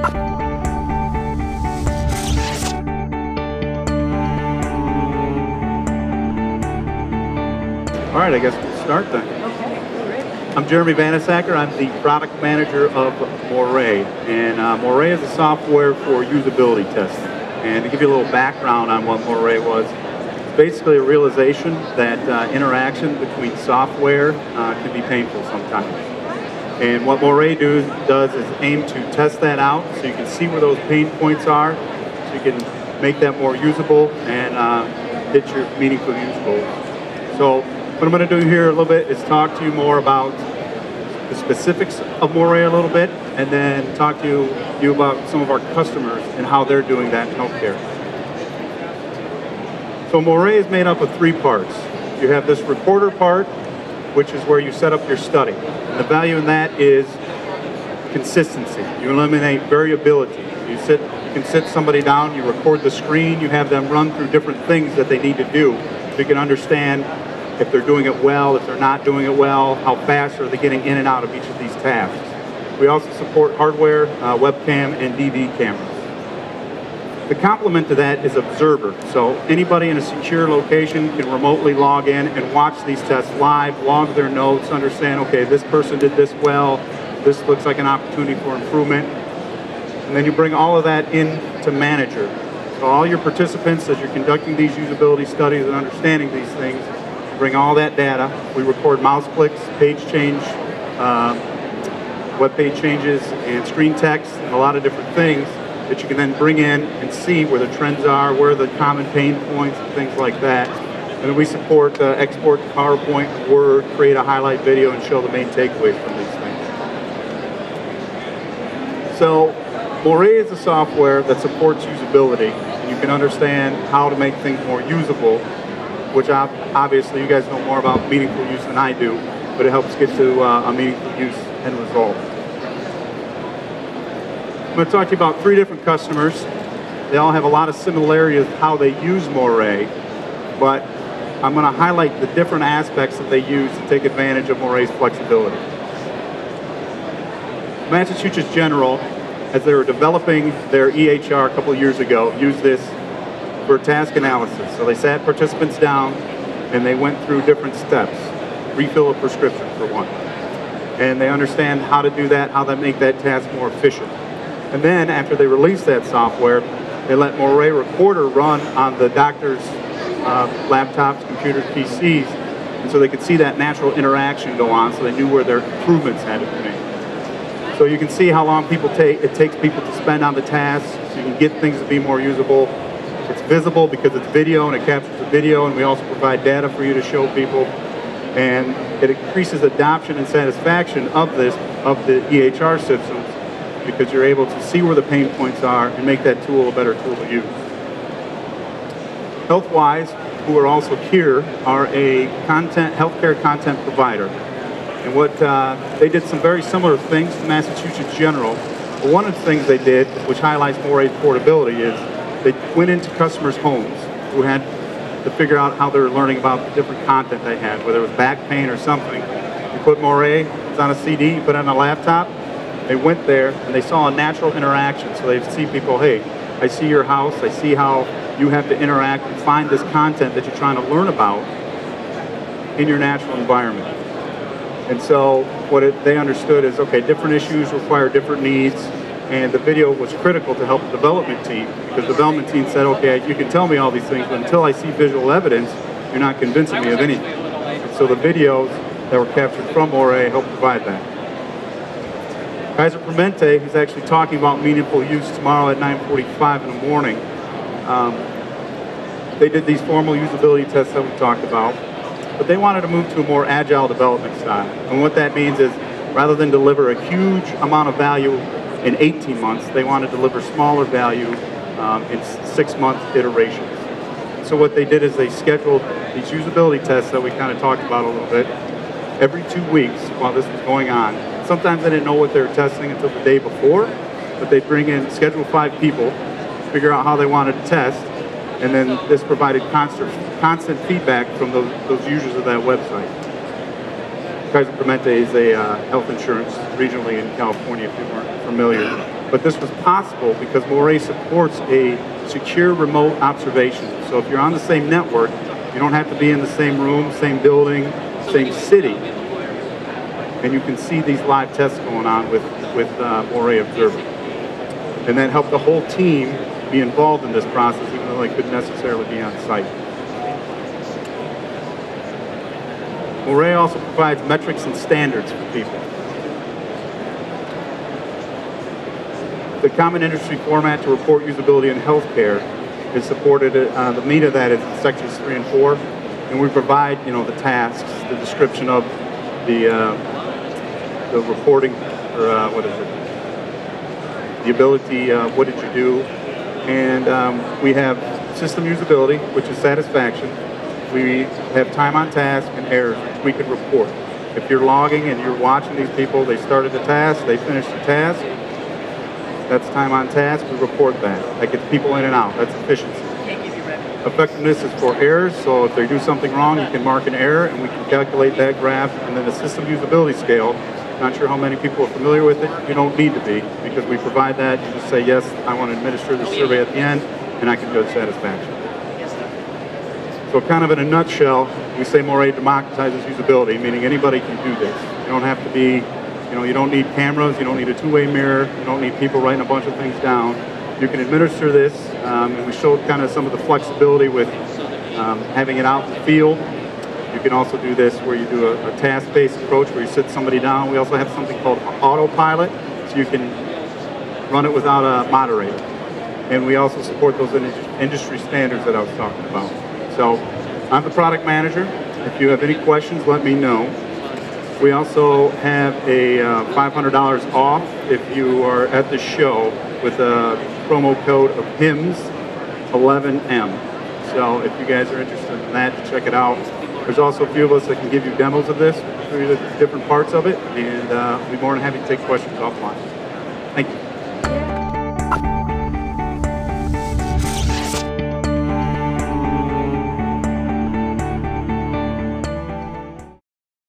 All right, I guess we'll start then. Okay, great. I'm Jeremy Vanasacker. I'm the product manager of Moray. And Moray is a software for usability testing. And to give you a little background on what Moray was, it's basically a realization that interaction between software can be painful sometimes. And what Moray does is aim to test that out so you can see where those pain points are, so you can make that more usable and hit your meaningful use goals. So what I'm going to do here a little bit is talk to you more about the specifics of Moray a little bit, and then talk to you about some of our customers and how they're doing that in healthcare. So Moray is made up of three parts. You have this recorder part, which is where you set up your study. And the value in that is consistency. You eliminate variability. You can sit somebody down, you record the screen, you have them run through different things that they need to do so you can understand if they're doing it well, if they're not doing it well, how fast are they getting in and out of each of these tasks. We also support hardware, webcam, and DV cameras. The complement to that is Observer. So anybody in a secure location can remotely log in and watch these tests live, log their notes, understand, okay, this person did this well, this looks like an opportunity for improvement. And then you bring all of that into Manager. So all your participants, as you're conducting these usability studies and understanding these things, bring all that data. We record mouse clicks, page change, web page changes, and screen text, and a lot of different things that you can then bring in and see where the trends are, where are the common pain points, and things like that. And then we support export to PowerPoint, Word, create a highlight video, and show the main takeaways from these things. So Moray is a software that supports usability, and you can understand how to make things more usable, which obviously you guys know more about meaningful use than I do, but it helps get to a meaningful use end result. I'm going to talk to you about three different customers. They all have a lot of similarities how they use Moray, but I'm going to highlight the different aspects that they use to take advantage of Moray's flexibility. Massachusetts General, as they were developing their EHR a couple of years ago, used this for task analysis. So they sat participants down and they went through different steps. Refill a prescription for one. And they understand how to do that, how to make that task more efficient. And then after they released that software, they let Moray Recorder run on the doctor's laptops, computers, PCs, and so they could see that natural interaction go on, so they knew where their improvements had to be made. So you can see how long it takes people to spend on the tasks, so you can get things to be more usable. It's visible because it's video and it captures the video, and we also provide data for you to show people. And it increases adoption and satisfaction of the EHR systems because you're able to see where the pain points are and make that tool a better tool to use. HealthWise, who are also here, are a healthcare content provider. And what they did some very similar things to Massachusetts General. But one of the things they did, which highlights Moray's portability, is they went into customers' homes who had to figure out how they were learning about the different content they had, whether it was back pain or something. You put Moray, it's on a CD, you put it on a laptop, they went there and they saw a natural interaction. So they see people, hey, I see your house, I see how you have to interact and find this content that you're trying to learn about in your natural environment. And so what they understood is, okay, different issues require different needs, and the video was critical to help the development team, because the development team said, okay, you can tell me all these things, but until I see visual evidence, you're not convincing me of anything. And so the videos that were captured from Moray helped provide that. Kaiser Permanente, who's actually talking about meaningful use tomorrow at 9:45 in the morning, they did these formal usability tests that we talked about, but they wanted to move to a more agile development style. And what that means is, rather than deliver a huge amount of value in 18 months, they want to deliver smaller value in 6-month iterations. So what they did is they scheduled these usability tests that we kind of talked about a little bit every 2 weeks while this was going on. Sometimes they didn't know what they were testing until the day before, but they'd schedule 5 people, figure out how they wanted to test, and then this provided constant feedback from those users of that website. Kaiser Permanente is a health insurance regionally in California, if you weren't familiar. But this was possible because Moray supports a secure remote observation. So if you're on the same network, you don't have to be in the same room, same building, same city. And you can see these live tests going on with Moray Observer. And that helped the whole team be involved in this process, even though they couldn't necessarily be on site. Moray also provides metrics and standards for people. The common industry format to report usability in healthcare is supported. The meat of that is in sections 3 and 4, and we provide, the tasks, the description of the reporting, or what is it? The ability, what did you do? And we have system usability, which is satisfaction. We have time on task and errors, which we can report. If you're logging and you're watching these people, they started the task, they finished the task, that's time on task, we report that. That gets people in and out, that's efficiency. Effectiveness is for errors, so if they do something wrong, you can mark an error and we can calculate that graph. And then the system usability scale, not sure how many people are familiar with it, you don't need to be, because we provide that. You just say, yes, I want to administer the survey at the end, and I can judge satisfaction. So kind of in a nutshell, we say Moray democratizes usability, meaning anybody can do this. You don't have to be, you don't need cameras, you don't need a two-way mirror, you don't need people writing a bunch of things down. You can administer this, and we showed kind of some of the flexibility with having it out in the field. You can also do this where you do a task-based approach where you sit somebody down. We also have something called autopilot, so you can run it without a moderator. And we also support those industry standards that I was talking about. So I'm the product manager. If you have any questions, let me know. We also have a $500 off if you are at the show with a promo code of HIMMS2011. So if you guys are interested in that, check it out. There's also a few of us that can give you demos of this, through the different parts of it, and we'll be more than happy to take questions offline. Thank you.